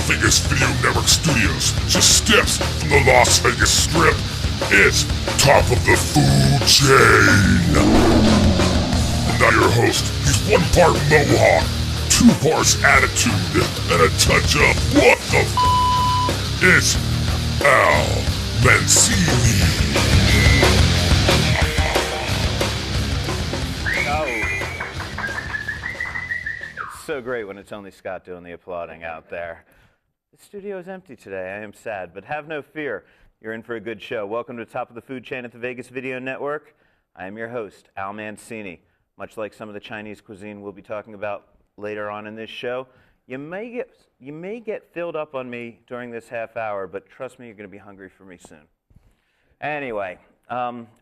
Vegas Video Network Studios, just steps from the Las Vegas Strip. It's top of the food chain. And now your host, he's 1 part Mohawk, 2 parts attitude, and a touch of what the f***. It's Al Mancini. So great when it's only Scott doing the applauding out there. The studio is empty today. I am sad, but have no fear. You're in for a good show. Welcome to Top of the Food Chain at the Vegas Video Network. I am your host, Al Mancini. Much like some of the Chinese cuisine we'll be talking about later on in this show, you may get filled up on me during this half hour, but trust me, you're going to be hungry for me soon. Anyway,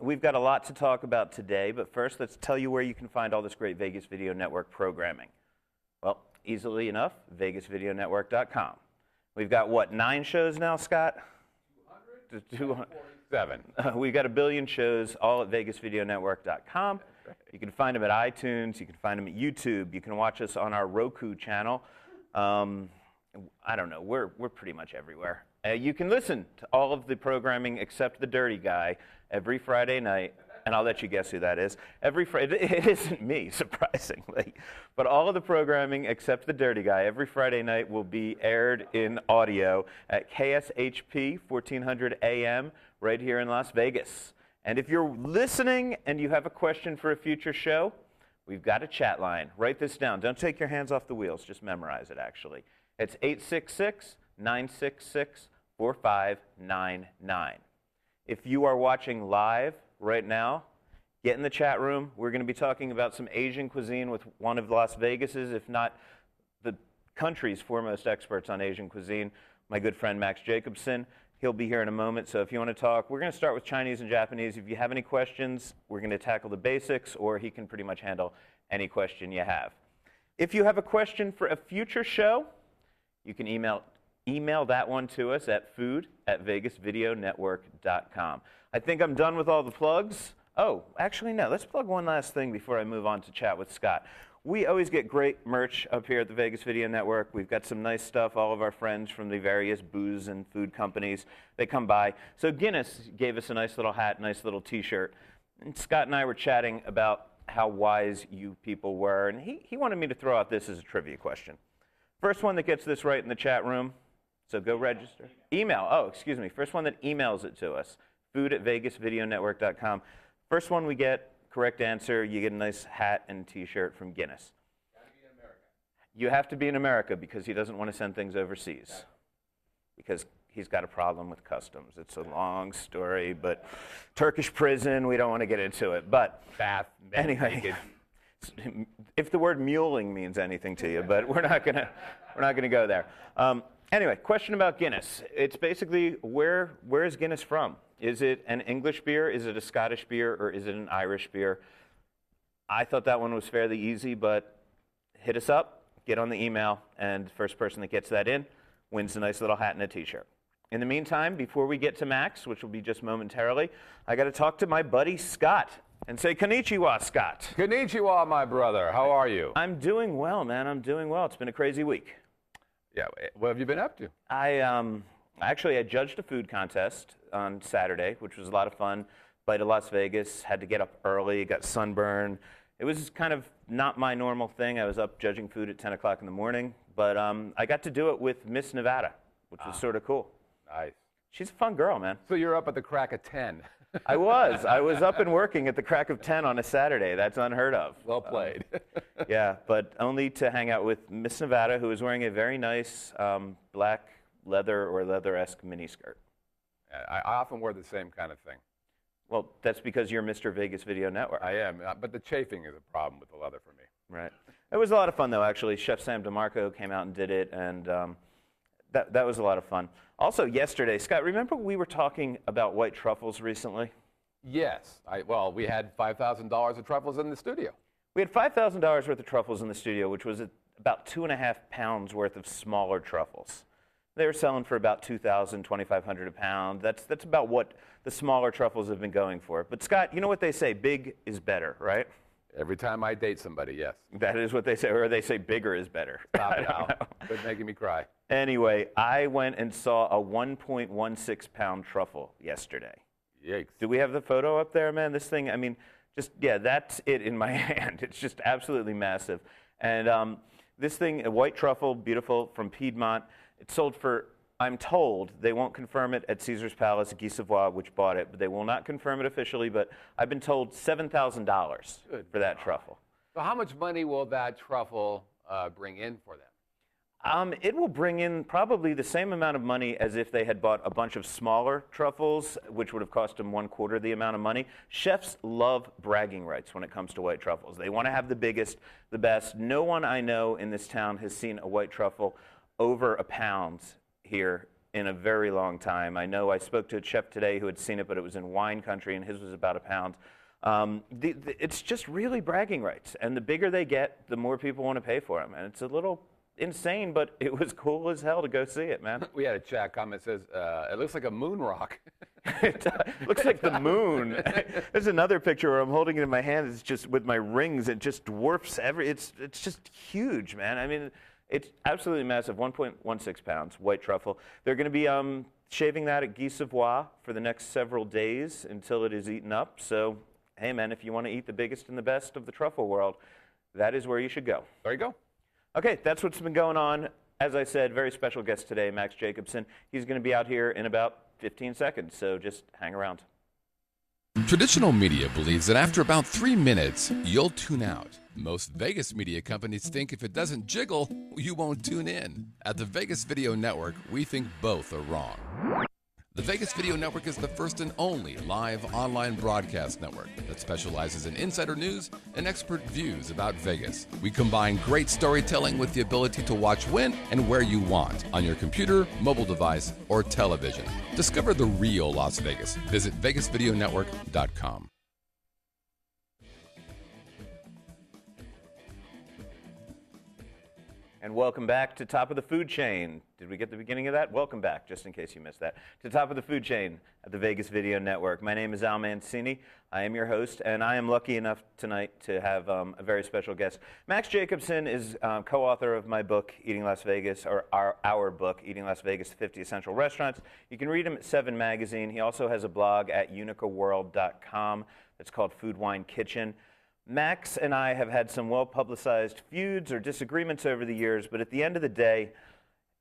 we've got a lot to talk about today, but first let's tell you where you can find all this great Vegas Video Network programming. Well, easily enough, VegasVideoNetwork.com. We've got, what, 9 shows now, Scott? 247. We've got 1 billion shows, all at VegasVideoNetwork.com. You can find them at iTunes. You can find them at YouTube. You can watch us on our Roku channel. I don't know. We're pretty much everywhere. You can listen to all of the programming except The Dirty Guy every Friday night. And I'll let you guess who that is. Every Friday, it isn't me, surprisingly. But all of the programming except The Dirty Guy every Friday night will be aired in audio at KSHP 1400 AM right here in Las Vegas. And if you're listening and you have a question for a future show, we've got a chat line. Write this down. Don't take your hands off the wheels. Just memorize it, actually. It's 866-966-4599. If you are watching live right now, get in the chat room. We're going to be talking about some Asian cuisine with one of Las Vegas's, if not the country's foremost experts on Asian cuisine, my good friend Max Jacobson. He'll be here in a moment, so if you want to talk, we're going to start with Chinese and Japanese. If you have any questions, we're going to tackle the basics, or he can pretty much handle any question you have. If you have a question for a future show, you can email that one to us at food@vegasvideonetwork.com. I think I'm done with all the plugs. Oh, actually, no. Let's plug one last thing before I move on to chat with Scott. We always get great merch up here at the Vegas Video Network. We've got some nice stuff. All of our friends from the various booze and food companies, they come by. So Guinness gave us a nice little hat, nice little T-shirt. And Scott and I were chatting about how wise you people were. And he wanted me to throw out this as a trivia question. First one that gets this right in the chat room. So go register. Email. Oh, excuse me. First one that emails it to us. Food@VegasVideoNetwork.com. First one we get, correct answer, you get a nice hat and T-shirt from Guinness. Gotta be in America. You have to be in America because he doesn't want to send things overseas. Because he's got a problem with customs. It's a long story, but Turkish prison, we don't want to get into it. But anyway, if the word muling means anything to you, but we're not gonna go there. Anyway, question about Guinness. It's basically, where is Guinness from? Is it an English beer? Is it a Scottish beer? Or is it an Irish beer? I thought that one was fairly easy, but hit us up, get on the email, and the first person that gets that in wins a nice little hat and a T-shirt. In the meantime, before we get to Max, which will be just momentarily, I got to talk to my buddy Scott and say konnichiwa, Scott. Konnichiwa, my brother. How are you? I'm doing well, man. I'm doing well. It's been a crazy week. Yeah, what have you been up to? I judged a food contest on Saturday, which was a lot of fun. Flight to Las Vegas, had to get up early, got sunburned. It was kind of not my normal thing. I was up judging food at 10 o'clock in the morning, but I got to do it with Miss Nevada, which was sort of cool. Nice. She's a fun girl, man. So you're up at the crack of 10. I was up and working at the crack of 10 on a Saturday. That's unheard of. Well played. Yeah, but only to hang out with Miss Nevada, who was wearing a very nice black leather or leather-esque miniskirt. I often wear the same kind of thing. Well, that's because you're Mr. Vegas Video Network. I am, but the chafing is a problem with the leather for me. Right. It was a lot of fun, though, actually. Chef Sam DeMarco came out and did it, and that was a lot of fun. Also, yesterday, Scott, remember we were talking about white truffles recently? Yes. Well, we had $5,000 of truffles in the studio. We had $5,000 worth of truffles in the studio, which was about 2.5 pounds worth of smaller truffles. They were selling for about $2,000, $2,500 a pound. That's about what the smaller truffles have been going for. But Scott, you know what they say, big is better, right? Every time I date somebody, yes. That is what they say, or they say bigger is better. Stop it out. Quit making me cry. Anyway, I went and saw a 1.16-pound truffle yesterday. Yikes. Do we have the photo up there, man? This thing, I mean, just, yeah, that's it in my hand. It's just absolutely massive. And this thing, a white truffle, beautiful, from Piedmont, it sold for, I'm told, they won't confirm it at Caesar's Palace, Guy Savoy, which bought it, but they will not confirm it officially, but I've been told $7,000 for that truffle. So how much money will that truffle bring in for them? It will bring in probably the same amount of money as if they had bought a bunch of smaller truffles, which would have cost them 1/4 the amount of money. Chefs love bragging rights when it comes to white truffles. They want to have the biggest, the best. No one I know in this town has seen a white truffle over £1 here in a very long time. I know I spoke to a chef today who had seen it, but it was in wine country, and his was about £1. It's just really bragging rights, and the bigger they get, the more people want to pay for them, and it's a little insane, but it was cool as hell to go see it, man. We had a chat comment that says, it looks like a moon rock. It looks like the moon. There's another picture where I'm holding it in my hand. It's just with my rings. It just dwarfs it's just huge, man. I mean, it's absolutely massive. 1.16 pounds, white truffle. They're going to be shaving that at Guy Savoy for the next several days until it is eaten up. So, hey, man, if you want to eat the biggest and the best of the truffle world, that is where you should go. There you go. Okay, that's what's been going on. As I said, very special guest today, Max Jacobson. He's going to be out here in about 15 seconds, so just hang around. Traditional media believes that after about 3 minutes, you'll tune out. Most Vegas media companies think if it doesn't jiggle, you won't tune in. At the Vegas Video Network, we think both are wrong. The Vegas Video Network is the first and only live online broadcast network that specializes in insider news and expert views about Vegas. We combine great storytelling with the ability to watch when and where you want on your computer, mobile device, or television. Discover the real Las Vegas. Visit VegasVideoNetwork.com. And welcome back to Top of the Food Chain. Did we get the beginning of that? Welcome back, just in case you missed that, to Top of the Food Chain at the Vegas Video Network. My name is Al Mancini. I am your host, and I am lucky enough tonight to have a very special guest. Max Jacobson is co-author of my book, Eating Las Vegas, or our book, Eating Las Vegas, 50 Essential Restaurants. You can read him at 7 Magazine. He also has a blog at unicaworld.com that's called Food Wine Kitchen. Max and I have had some well-publicized feuds or disagreements over the years, but at the end of the day,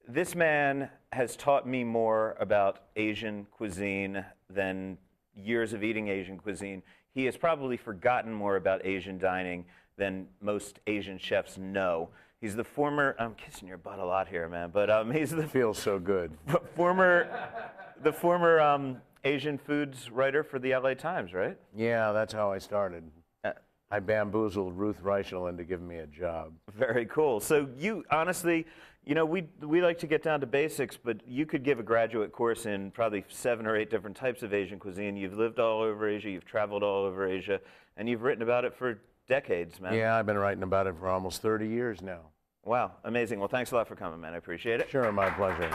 this man has taught me more about Asian cuisine than years of eating Asian cuisine. He has probably forgotten more about Asian dining than most Asian chefs know. He's the former, I'm kissing your butt a lot here, man, but he's the Feels so good. former Asian foods writer for the LA Times, right? Yeah, that's how I started. I bamboozled Ruth Reichel into giving me a job. Very cool. So you, honestly, you know, we like to get down to basics, but you could give a graduate course in probably 7 or 8 different types of Asian cuisine. You've lived all over Asia, you've traveled all over Asia, and you've written about it for decades, man. Yeah, I've been writing about it for almost 30 years now. Wow, amazing. Well, thanks a lot for coming, man. I appreciate it. Sure, my pleasure.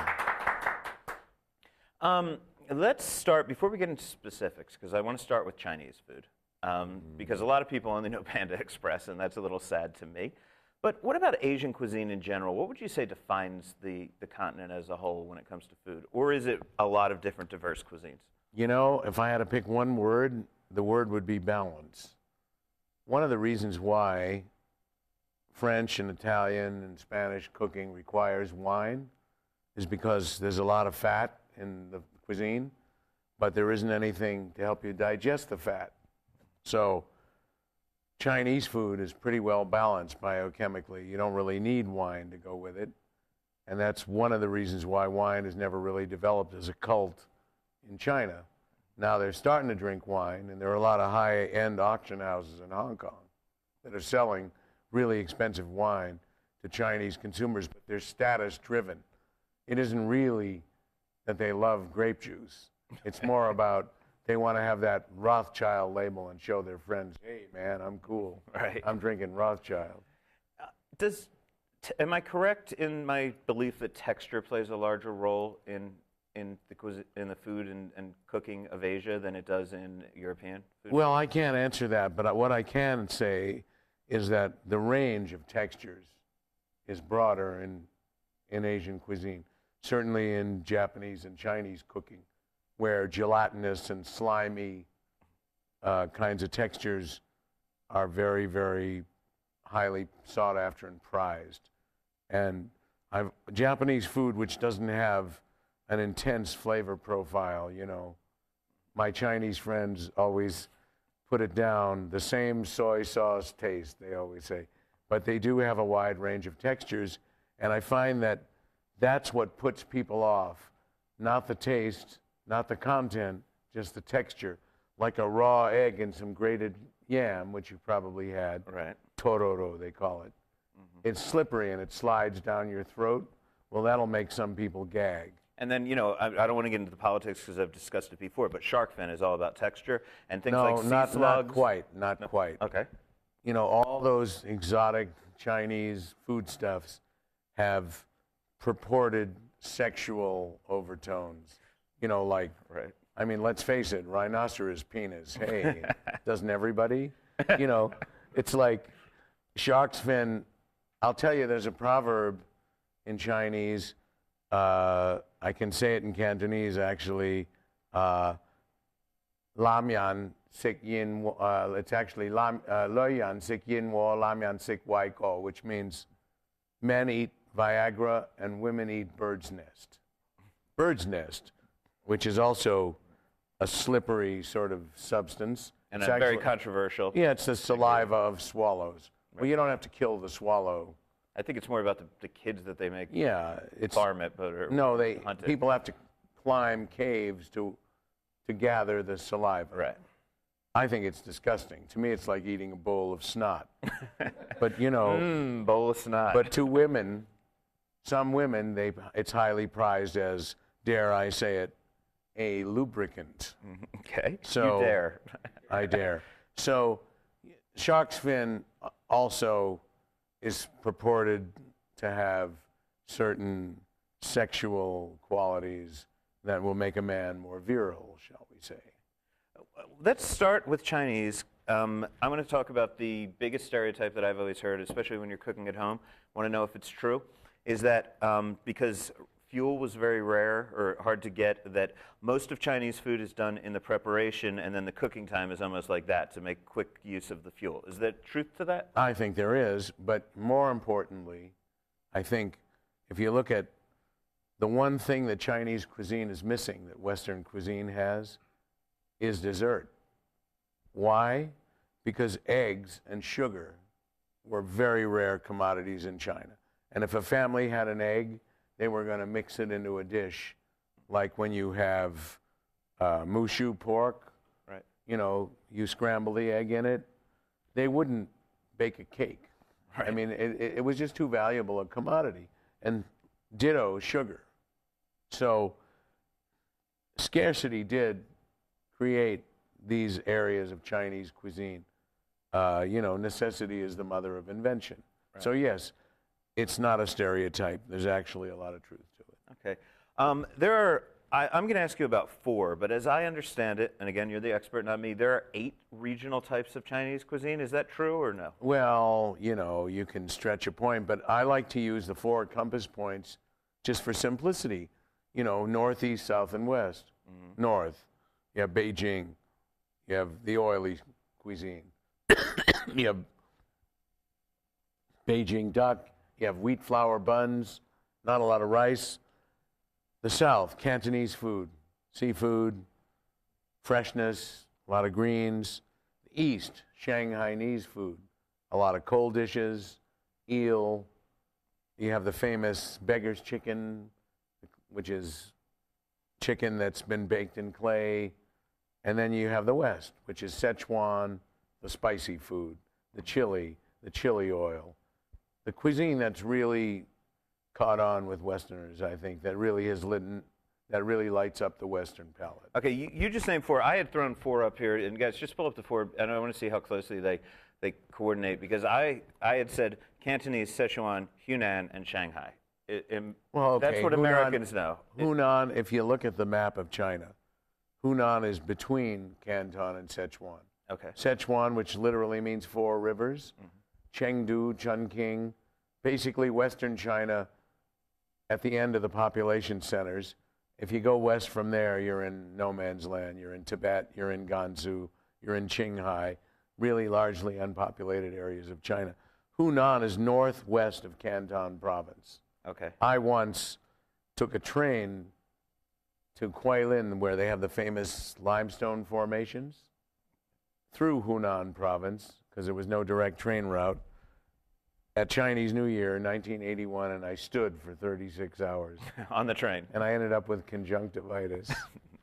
Let's start, before we get into specifics, because I want to start with Chinese food. Because a lot of people only know Panda Express, and that's a little sad to me. But what about Asian cuisine in general? What would you say defines the continent as a whole when it comes to food? Or is it a lot of different diverse cuisines? You know, if I had to pick one word, the word would be balance. One of the reasons why French and Italian and Spanish cooking requires wine is because there's a lot of fat in the cuisine, but there isn't anything to help you digest the fat. So Chinese food is pretty well balanced biochemically. You don't really need wine to go with it. And that's one of the reasons why wine has never really developed as a cult in China. Now they're starting to drink wine, and there are a lot of high-end auction houses in Hong Kong that are selling really expensive wine to Chinese consumers, but they're status-driven. It isn't really that they love grape juice. It's more about they want to have that Rothschild label and show their friends, hey, man, I'm cool. Right. I'm drinking Rothschild. Am I correct in my belief that texture plays a larger role in the food and cooking of Asia than it does in European food? Well, I can't answer that, but what I can say is that the range of textures is broader in Asian cuisine, certainly in Japanese and Chinese cooking, where gelatinous and slimy kinds of textures are very, very highly sought after and prized. And Japanese food, which doesn't have an intense flavor profile, you know, my Chinese friends always put it down, the same soy sauce taste, they always say. But they do have a wide range of textures, and I find that that's what puts people off, not the taste, not the content, just the texture. Like a raw egg and some grated yam, which you probably had. Right. Tororo, they call it. It's slippery and it slides down your throat. Well, that'll make some people gag. And then, you know, I don't want to get into the politics because I've discussed it before, but shark fin is all about texture and things like sea slugs. Not quite. Okay. You know, all those exotic Chinese foodstuffs have purported sexual overtones. You know, like, right. I mean, let's face it, rhinoceros penis. Hey, doesn't everybody? You know, it's like shark's fin. I'll tell you, there's a proverb in Chinese. I can say it in Cantonese, actually. Lam yan sik yin. It's actually lo yan sik yin wo, lam yan sik wai ko, which means men eat Viagra and women eat bird's nest. Bird's nest, which is also a slippery sort of substance. And very controversial. Yeah, it's the saliva of swallows. Right. Well, you don't have to kill the swallow. I think it's more about the kids that they make. Yeah, it's farm it, but hunt it. People have to climb caves to gather the saliva. Right. I think it's disgusting. To me, it's like eating a bowl of snot. But you know, bowl of snot. But to women, some women, it's highly prized as, dare I say it, a lubricant. Okay. So you dare. I dare. So shark's fin also is purported to have certain sexual qualities that will make a man more virile, shall we say. Let's start with Chinese. I'm going to talk about the biggest stereotype that I've always heard, especially when you're cooking at home. I want to know if it's true. Is that because fuel was very rare or hard to get, that most of Chinese food is done in the preparation and then the cooking time is almost like that to make quick use of the fuel. Is there truth to that? I think there is, but more importantly, I think if you look at the one thing that Chinese cuisine is missing that Western cuisine has is dessert. Why? Because eggs and sugar were very rare commodities in China. And if a family had an egg, they were going to mix it into a dish, like when you have mushu pork. Right. You know, you scramble the egg in it. They wouldn't bake a cake. Right. I mean, it was just too valuable a commodity. And ditto sugar. So scarcity did create these areas of Chinese cuisine. You know, necessity is the mother of invention. Right. So yes, it's not a stereotype. There's actually a lot of truth to it. Okay. I'm going to ask you about 4, but as I understand it, and again, you're the expert, not me, there are 8 regional types of Chinese cuisine. Is that true or no? Well, you know, you can stretch a point, but I like to use the 4 compass points just for simplicity. You know, north, east, south, and west. Mm-hmm. North, you have Beijing. You have the oily cuisine. You have Beijing duck. You have wheat flour buns, not a lot of rice. The South, Cantonese food, seafood, freshness, a lot of greens. The East, Shanghainese food, a lot of cold dishes, eel. You have the famous beggar's chicken, which is chicken that's been baked in clay. And then you have the West, which is Szechuan, the spicy food, the chili oil. The cuisine that's really caught on with Westerners, I think, that really lights up the Western palate. Okay, you just named 4. I had thrown 4 up here, and guys, just pull up the 4, and I want to see how closely they coordinate, because I had said Cantonese, Szechuan, Hunan, and Shanghai. Well, okay. That's what Americans know. Hunan, if you look at the map of China, Hunan is between Canton and Szechuan. Okay. Szechuan, which literally means 4 rivers, Chengdu, Chongqing, basically Western China at the end of the population centers. If you go west from there, you're in no man's land. You're in Tibet, you're in Gansu, you're in Qinghai, really largely unpopulated areas of China. Hunan is northwest of Canton province. Okay. I once took a train to Guilin, where they have the famous limestone formations, through Hunan province, because there was no direct train route, at Chinese New Year in 1981, and I stood for 36 hours. On the train. And I ended up with conjunctivitis.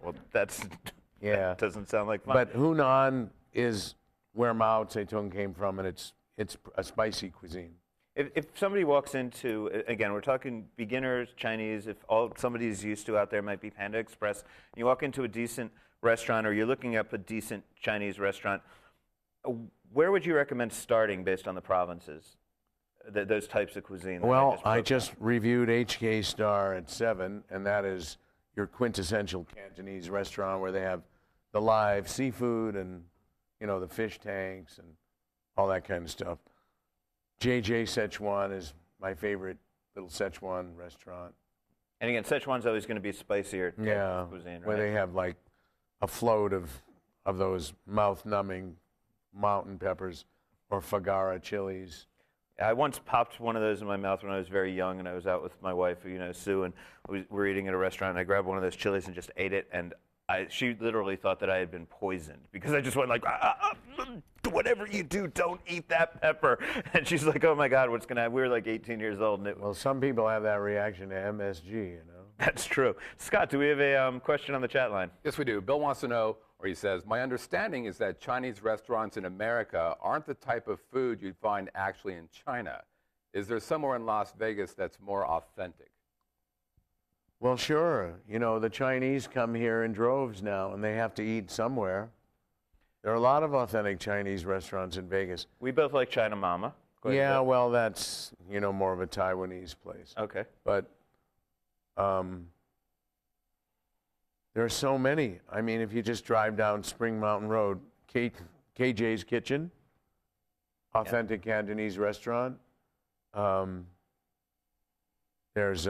Well, Yeah. that doesn't sound like fun. But Hunan is where Mao Zedong came from, and it's a spicy cuisine. If somebody walks into, again, we're talking beginners, Chinese, if all somebody's used to out there might be Panda Express, and you walk into a decent restaurant or you're looking up a decent Chinese restaurant, where would you recommend starting based on the provinces, those types of cuisine? Well, I just reviewed HK Star at 7, and that is your quintessential Cantonese restaurant where they have the live seafood and, the fish tanks and all that kind of stuff. JJ Szechuan is my favorite little Szechuan restaurant. And again, Szechuan's always going to be spicier type of cuisine, right? Where they have like a float of those mouth-numbing mountain peppers or Fagara chilies. I once popped one of those in my mouth when I was very young, and I was out with my wife, Sue, and we were eating at a restaurant, and I grabbed one of those chilies and just ate it, and she literally thought that I had been poisoned because I just went like, whatever you do, don't eat that pepper. And she's like, oh my God, what's going to happen? We were like 18 years old. And Well, some people have that reaction to MSG, That's true. Scott, do we have a question on the chat line? Yes, we do. Bill wants to know, or he says, my understanding is that Chinese restaurants in America aren't the type of food you'd find actually in China. Is there somewhere in Las Vegas that's more authentic? Well, sure. The Chinese come here in droves now, and they have to eat somewhere. There are a lot of authentic Chinese restaurants in Vegas. We both like China Mama. Yeah, well, that's, more of a Taiwanese place. Okay. But there are so many. I mean, if you just drive down Spring Mountain Road, KJ's Kitchen, authentic Cantonese restaurant. There's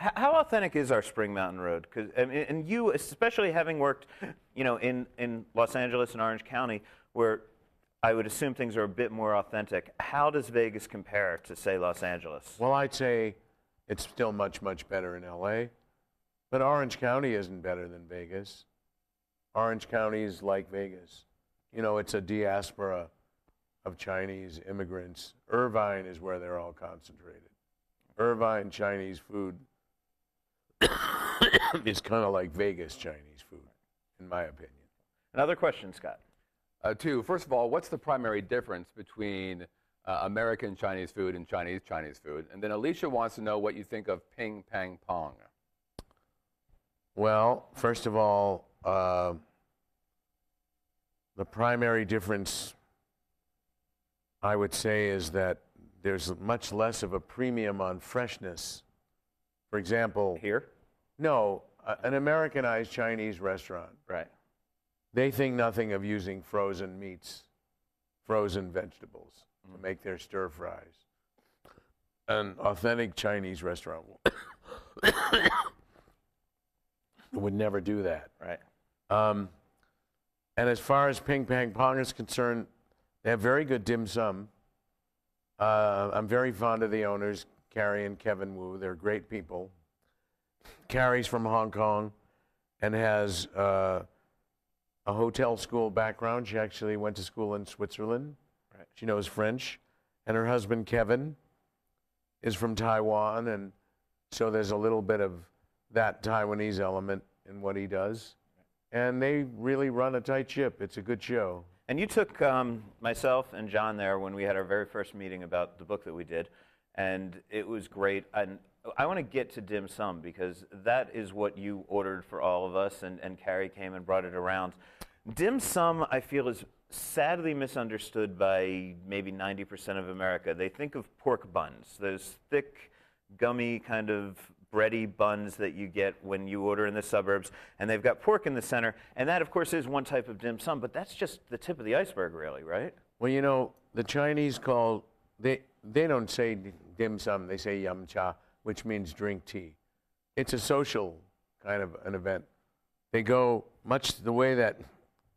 How authentic is our Spring Mountain Road? And you, especially having worked, in Los Angeles and Orange County, where I would assume things are a bit more authentic. How does Vegas compare to, say, Los Angeles? Well, I'd say it's still much, much better in L.A., but Orange County isn't better than Vegas. Orange County is like Vegas. It's a diaspora of Chinese immigrants. Irvine is where they're all concentrated. Irvine Chinese food is kind of like Vegas Chinese food, in my opinion. Another question, Scott. Two, first of all, what's the primary difference between American Chinese food and Chinese food? And then Alicia wants to know what you think of ping pang pong. Well, first of all, the primary difference, I would say, is that there's much less of a premium on freshness. For example, Here? No, an Americanized Chinese restaurant. Right. They think nothing of using frozen meats, frozen vegetables to make their stir fries. An authentic Chinese restaurant would never do that. Right. And as far as Ping Pang Pong is concerned, they have very good dim sum. I'm very fond of the owners, Carrie and Kevin Wu. They're great people. Carrie's from Hong Kong and has a hotel school background. She actually went to school in Switzerland. Right. She knows French. And her husband, Kevin, is from Taiwan. And so there's a little bit of that Taiwanese element in what he does. And they really run a tight ship. It's a good show. And you took myself and John there when we had our very first meeting about the book that we did, and it was great. And I want to get to dim sum because that is what you ordered for all of us, and Carrie came and brought it around. Dim sum, I feel, is sadly misunderstood by maybe 90% of America. They think of pork buns, those thick, gummy kind of bready buns that you get when you order in the suburbs, and they've got pork in the center, and that, of course, is one type of dim sum, but that's just the tip of the iceberg, really, right? Well, you know, the Chinese they don't say dim sum, they say yum cha, which means drink tea. It's a social kind of an event. They go much the way that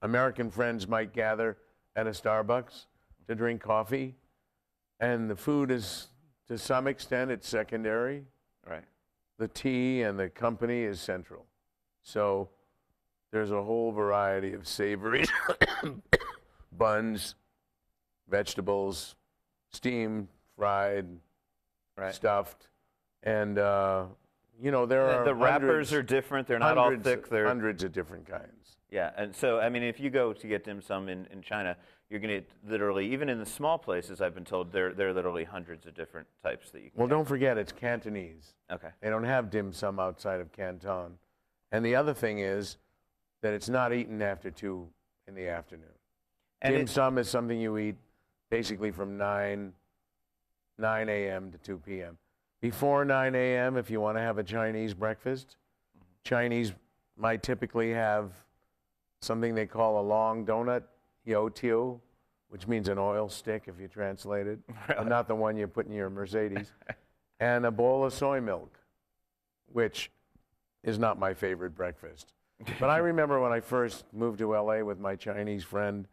American friends might gather at a Starbucks to drink coffee, and the food is, to some extent, it's secondary. Right. The tea and the company is central. So there's a whole variety of savory buns, vegetables, steamed, fried, stuffed, and you know, there are the wrappers are different. They're not all thick. They're hundreds of different kinds. Yeah, and so I mean, if you go to get dim sum in China, you're going to get literally, even in the small places, I've been told, there are literally hundreds of different types that you can. Well, don't forget, it's Cantonese. Okay. They don't have dim sum outside of Canton. And the other thing is that it's not eaten after 2 in the afternoon. And dim sum is something you eat basically from 9 a.m. to 2 p.m. Before 9 a.m., if you want to have a Chinese breakfast, Chinese might typically have something they call a long donut, youtiao, which means an oil stick if you translate it, but not the one you put in your Mercedes, and a bowl of soy milk, which is not my favorite breakfast. But I remember when I first moved to L.A. with my Chinese friend,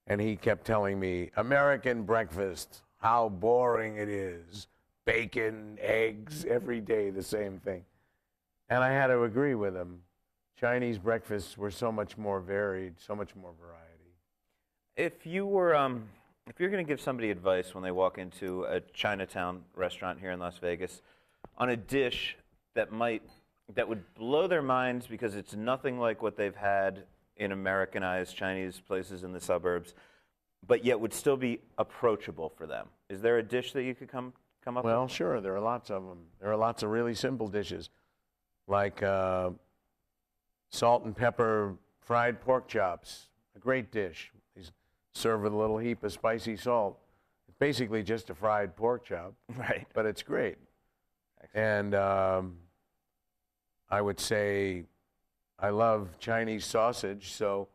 and he kept telling me, American breakfast, how boring it is. Bacon, eggs, every day the same thing. And I had to agree with him. Chinese breakfasts were so much more varied, so much more variety. If you're going to give somebody advice when they walk into a Chinatown restaurant here in Las Vegas on a dish that would blow their minds because it's nothing like what they've had in Americanized Chinese places in the suburbs, but yet would still be approachable for them, is there a dish that you could come up with? Well, sure, there are lots of them. There are lots of really simple dishes, like salt and pepper fried pork chops, a great dish. These served with a little heap of spicy salt. It's basically just a fried pork chop, right? But it's great. Excellent. And I would say I love Chinese sausage, so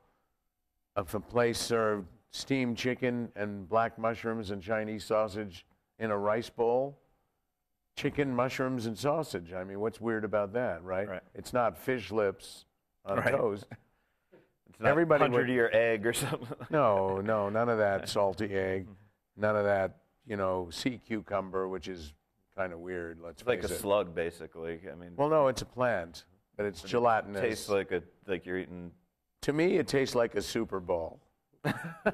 if a place served steamed chicken and black mushrooms and Chinese sausage in a rice bowl, chicken, mushrooms, and sausage. I mean, what's weird about that, right? It's not fish lips on toast. It's not Everybody 100-year egg or something. No, none of that salty egg, none of that, sea cucumber, which is kind of weird. Let's face it. It's like a slug, basically. I mean. Well, no, it's a plant, but it's gelatinous. It tastes like you're eating. To me, it tastes like a Super Bowl.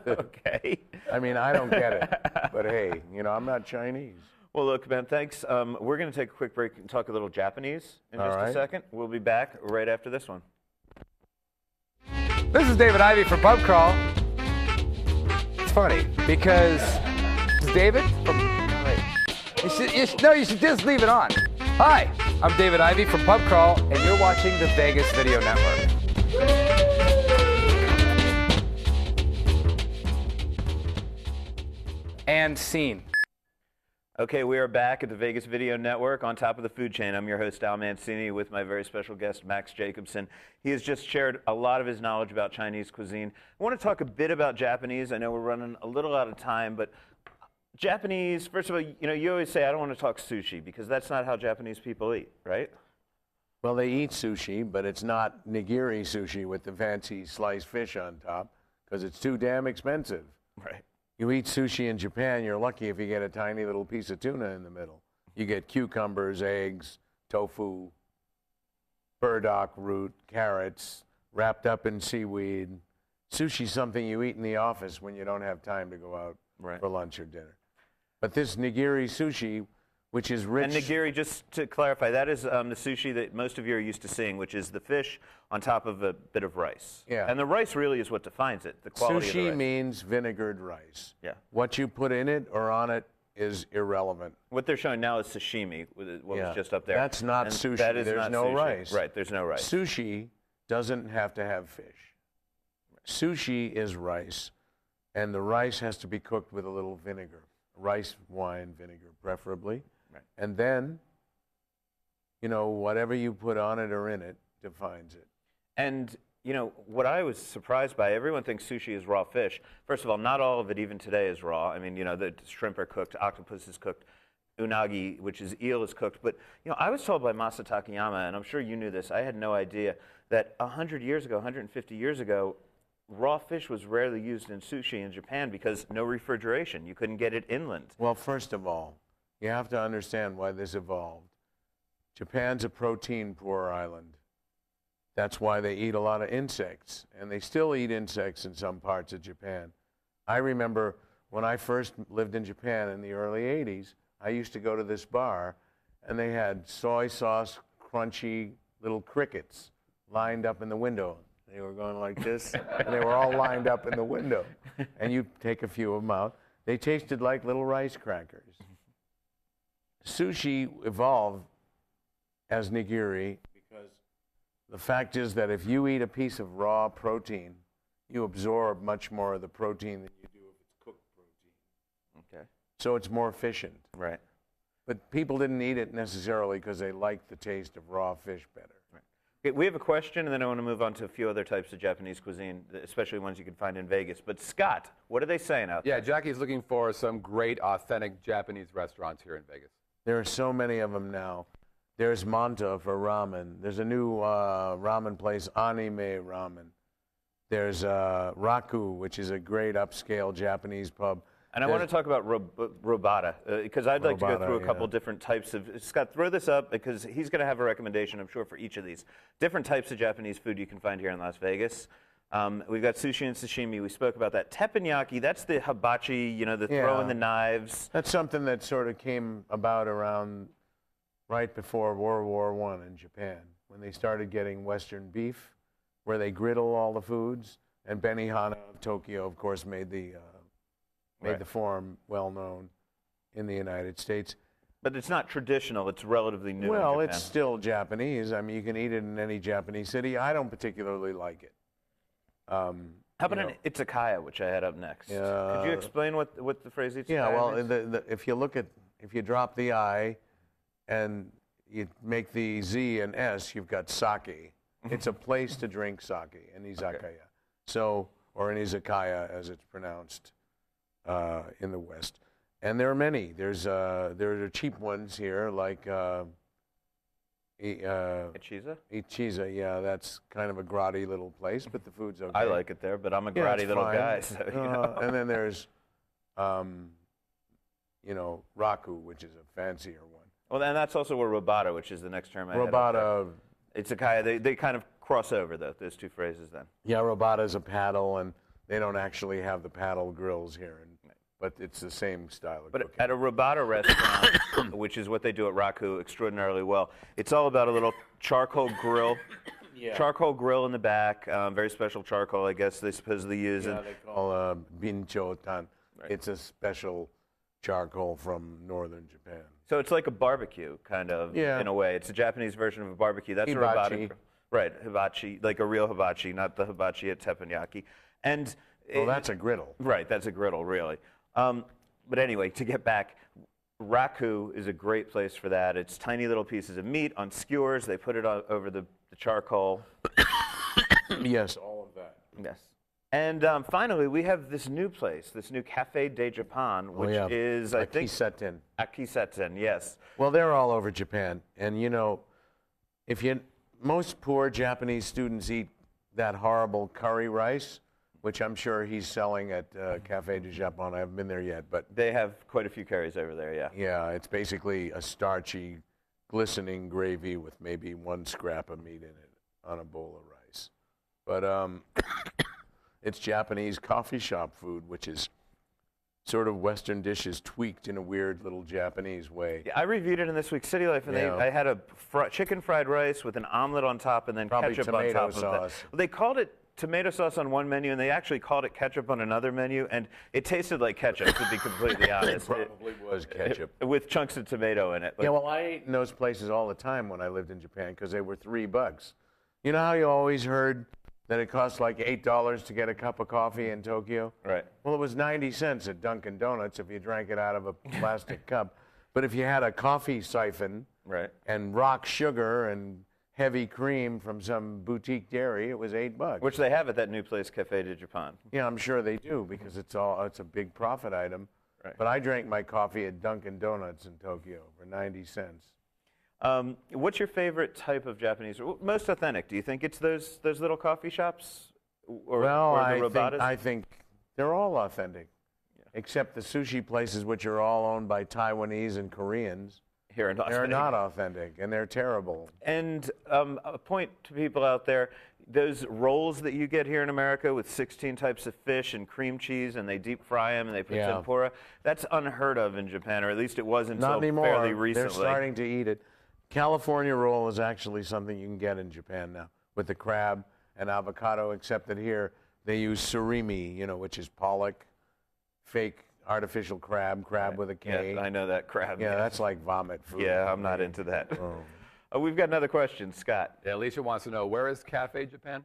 Okay. I mean, I don't get it, but hey, I'm not Chinese. Well, look, man, thanks. We're going to take a quick break and talk a little Japanese in just a second. We'll be back right after this one. This is David Ivey from Pub Crawl. It's funny because this is David from. You should just leave it on. Hi, I'm David Ivey from Pub Crawl, and you're watching the Vegas Video Network. And scene. Okay, we are back at the Vegas Video Network on top of the food chain. I'm your host, Al Mancini, with my very special guest, Max Jacobson. He has just shared a lot of his knowledge about Chinese cuisine. I want to talk a bit about Japanese. I know we're running a little out of time, but Japanese, first of all, you always say, I don't want to talk sushi, because that's not how Japanese people eat, right? Well, they eat sushi, but it's not nigiri sushi with the fancy sliced fish on top, because it's too damn expensive. Right. You eat sushi in Japan, you're lucky if you get a tiny little piece of tuna in the middle. You get cucumbers, eggs, tofu, burdock root, carrots, wrapped up in seaweed. Sushi's something you eat in the office when you don't have time to go out for lunch or dinner. But this nigiri sushi, which is rich. And nigiri, just to clarify, that is the sushi that most of you are used to seeing, which is the fish on top of a bit of rice. Yeah. And the rice really is what defines it, the quality of the rice. Sushi means vinegared rice. Yeah. What you put in it or on it is irrelevant. What they're showing now is sashimi, what was just up there. That's not and sushi. That is there's not no sushi. rice. Right, there's no rice. Sushi doesn't have to have fish. Sushi is rice, and the rice has to be cooked with a little vinegar. Rice, wine, vinegar, preferably. Right. And then, whatever you put on it or in it defines it. And, You know, what I was surprised by, everyone thinks sushi is raw fish. First of all, not all of it even today is raw. I mean, you know, the shrimp are cooked, octopus is cooked, unagi, which is eel, is cooked. But, you know, I was told by Masa Takayama, and I'm sure you knew this, I had no idea, that 100 years ago, 150 years ago, raw fish was rarely used in sushi in Japan because no refrigeration. You couldn't get it inland. Well, first of all, you have to understand why this evolved. Japan's a protein-poor island. That's why they eat a lot of insects, and they still eat insects in some parts of Japan. I remember when I first lived in Japan in the early 80s, I used to go to this bar, and they had soy sauce, crunchy little crickets lined up in the window. They were going like this, and they were all lined up in the window. And you take a few of them out. They tasted like little rice crackers. Sushi evolved as nigiri because the fact is that if you eat a piece of raw protein, you absorb much more of the protein than you do if it's cooked protein. Okay. So it's more efficient. Right. But people didn't eat it necessarily because they liked the taste of raw fish better. Right. Okay, we have a question, and then I want to move on to a few other types of Japanese cuisine, especially ones you can find in Vegas. But Scott, what are they saying out there? Yeah, Jackie's looking for some great, authentic Japanese restaurants here in Vegas. There are so many of them now. There's Manta for ramen. There's a new ramen place, Anime Ramen. There's Raku, which is a great upscale Japanese pub. And I want to talk about Robata, because I'd like to go through a couple yeah. different types of... Scott, throw this up, because he's going to have a recommendation, I'm sure, for each of these. Different types of Japanese food you can find here in Las Vegas. We've got sushi and sashimi. We spoke about that. Teppanyaki, that's the hibachi, you know, the throwing the knives. That's something that sort of came about around right before World War I in Japan, when they started getting Western beef, where they griddle all the foods. And Benihana of Tokyo, of course, made the form well known in the United States. But it's not traditional. It's relatively new in Well, Japan. it's still Japanese. I mean, you can eat it in any Japanese city. I don't particularly like it. How about an izakaya, which I had up next? Could you explain what the phrase izakaya Yeah, well, means? if you drop the I and you make the Z and S, you've got sake. It's a place to drink sake, an izakaya. Okay. So, or an izakaya, as it's pronounced in the West. And there are many. There are cheap ones here, like Ichiza? Yeah, that's kind of a grotty little place, but the food's okay. I like it there, but I'm a Yeah, grotty it's little fine. guy. So, you know. And then there's, Raku, which is a fancier one. Well, and that's also where Robata, which is the next term I had up Robata, there. Izakaya, they kind of cross over, those two phrases then. yeah, Robata is a paddle, and they don't actually have the paddle grills here, but it's the same style of But cooking. at a Robata restaurant, which is what they do at Raku extraordinarily well, it's all about a little charcoal grill. Yeah. Charcoal grill in the back, very special charcoal, I guess they supposedly use. Yeah, And they call binchotan. Right. It's a special charcoal from northern Japan. so it's like a barbecue, kind of, Yeah. in a way. It's a Japanese version of a barbecue. That's Hibachi. a Robata. Right, hibachi, like a real hibachi, not the hibachi at teppanyaki. And Well, that's a griddle. Right, that's a griddle, really. But anyway, to get back, Raku is a great place for that. It's tiny little pieces of meat on skewers. They put it over the charcoal. Yes, all of that. Yes. And finally, we have this new place, this new Café de Japan, which is, I think... Akisetten. Akisetten, yes. Well, they're all over Japan. And, most poor Japanese students eat that horrible curry rice, which I'm sure he's selling at Café de Japan. I haven't been there yet, but... They have quite a few curries over there, yeah. Yeah, it's basically a starchy, glistening gravy with maybe one scrap of meat in it on a bowl of rice. But it's Japanese coffee shop food, which is sort of Western dishes tweaked in a weird little Japanese way. Yeah, I reviewed it in this week's City Life, and I had a chicken fried rice with an omelet on top and then Probably ketchup on tomato top of sauce. that. Well, they called it tomato sauce on one menu, and they actually called it ketchup on another menu, and it tasted like ketchup, to be completely honest. It probably was ketchup. With chunks of tomato in it. But Yeah, well, I ate in those places all the time when I lived in Japan because they were $3. You know how you always heard that it cost like $8 to get a cup of coffee in Tokyo? Right. Well, it was 90 cents at Dunkin' Donuts if you drank it out of a plastic cup. But if you had a coffee siphon Right. and rock sugar and heavy cream from some boutique dairy, it was $8. Which they have at that new place, Cafe de Japan. Yeah, I'm sure they do because it's a big profit item. Right. But I drank my coffee at Dunkin' Donuts in Tokyo for 90 cents. What's your favorite type of Japanese? Most authentic? Do you think it's those little coffee shops, or the Robatas? I think they're all authentic, except the sushi places, which are all owned by Taiwanese and Koreans. Here in Las They're Vegas. not authentic, and they're terrible. And a point to people out there, those rolls that you get here in America with 16 types of fish and cream cheese, and they deep fry them and they put tempura, that's unheard of in Japan, or at least it was until Not anymore. fairly recently. They're starting to eat it. California roll is actually something you can get in Japan now with the crab and avocado, except that here they use surimi, which is pollock, fake artificial crab with a K. Yeah, I know that crab. Yeah, that's like vomit food. Yeah, I'm not into that. We've got another question, Scott. Yeah, Alicia wants to know, where is Cafe Japan?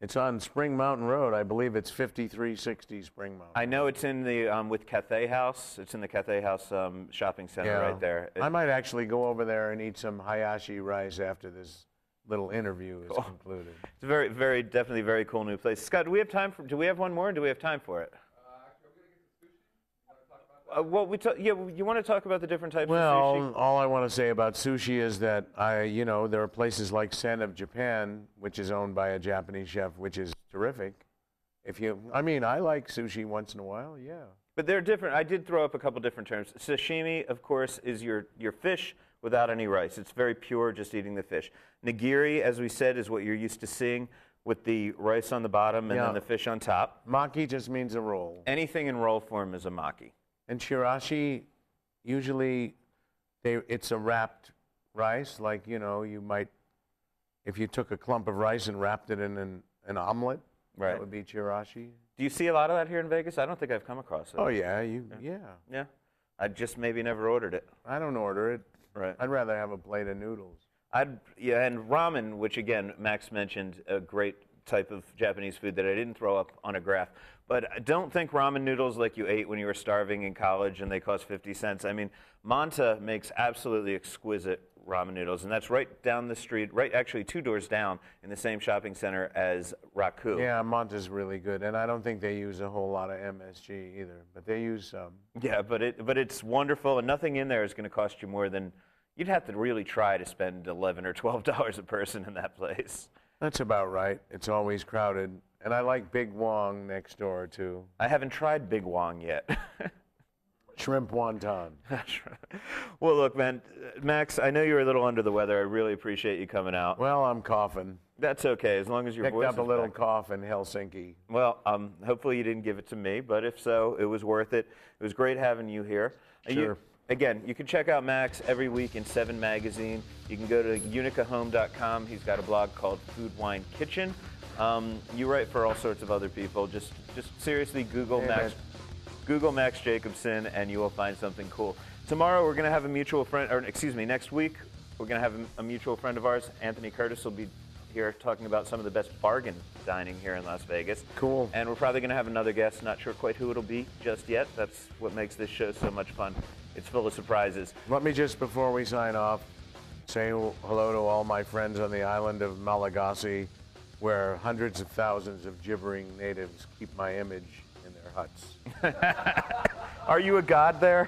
It's on Spring Mountain Road. I believe it's 5360 Spring Mountain. I know it's in the with Cathay House. It's in the Cathay House shopping center right there. I might actually go over there and eat some hayashi rice after this little interview is concluded. It's a very, definitely very cool new place. Scott, do we have time for? Do we have one more? Or do we have time for it? You want to talk about the different types of sushi? Well, all I want to say about sushi is that there are places like Sen of Japan, which is owned by a Japanese chef, which is terrific. I like sushi once in a while, yeah. But they're different. I did throw up a couple different terms. Sashimi, of course, is your fish without any rice. It's very pure, just eating the fish. Nigiri, as we said, is what you're used to seeing with the rice on the bottom and then the fish on top. Maki just means a roll. Anything in roll form is a maki. And chirashi, usually it's a wrapped rice. Like, you might, if you took a clump of rice and wrapped it in an omelet, that would be chirashi. Do you see a lot of that here in Vegas? I don't think I've come across it. Oh, yeah. Yeah. I just maybe never ordered it. I don't order it. Right. I'd rather have a plate of noodles. And ramen, which again, Max mentioned, a great type of Japanese food that I didn't throw up on a graph. But don't think ramen noodles like you ate when you were starving in college and they cost 50 cents. I mean, Manta makes absolutely exquisite ramen noodles, and that's right down the street, actually 2 doors down in the same shopping center as Raku. Yeah, Manta's really good, and I don't think they use a whole lot of MSG either, but they use some. Yeah, but it's wonderful, and nothing in there is going to cost you more than, you'd have to really try to spend $11 or $12 a person in that place. That's about right. It's always crowded. And I like Big Wong next door, too. I haven't tried Big Wong yet. Shrimp wonton. Well, look, man, Max, I know you're a little under the weather. I really appreciate you coming out. Well, I'm coughing. That's okay, as long as your voice Picked up a little back. cough in Helsinki. Well, hopefully you didn't give it to me, but if so, it was worth it. It was great having you here. Sure. Again, you can check out Max every week in 7 Magazine. You can go to unicahome.com. He's got a blog called Food Wine Kitchen. You write for all sorts of other people. Just seriously Google Max Jacobson, and you will find something cool. Tomorrow we're going to have a mutual friend, next week we're going to have a mutual friend of ours, Anthony Curtis, will be here talking about some of the best bargain dining here in Las Vegas. Cool. And we're probably going to have another guest. Not sure quite who it'll be just yet. That's what makes this show so much fun. It's full of surprises. Let me just, before we sign off, say hello to all my friends on the island of Malagasy, where hundreds of thousands of gibbering natives keep my image in their huts. Are you a god there?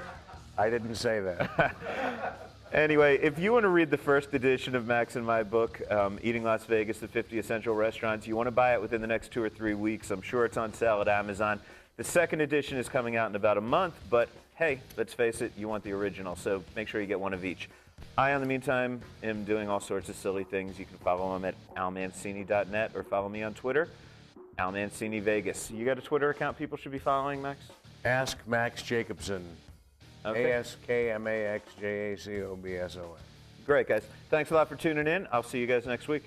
I didn't say that. Anyway, if you want to read the first edition of Max and my book, Eating Las Vegas, the 50 Essential Restaurants, you want to buy it within the next 2 or 3 weeks. I'm sure it's on sale at Amazon. The second edition is coming out in about a month, but hey, let's face it, you want the original, so make sure you get one of each. I, in the meantime, am doing all sorts of silly things. You can follow him at almancini.net or follow me on Twitter, almancinivegas. You got a Twitter account people should be following, Max? Ask Max Jacobson. Okay. AskMaxJacobson. Great, guys. Thanks a lot for tuning in. I'll see you guys next week.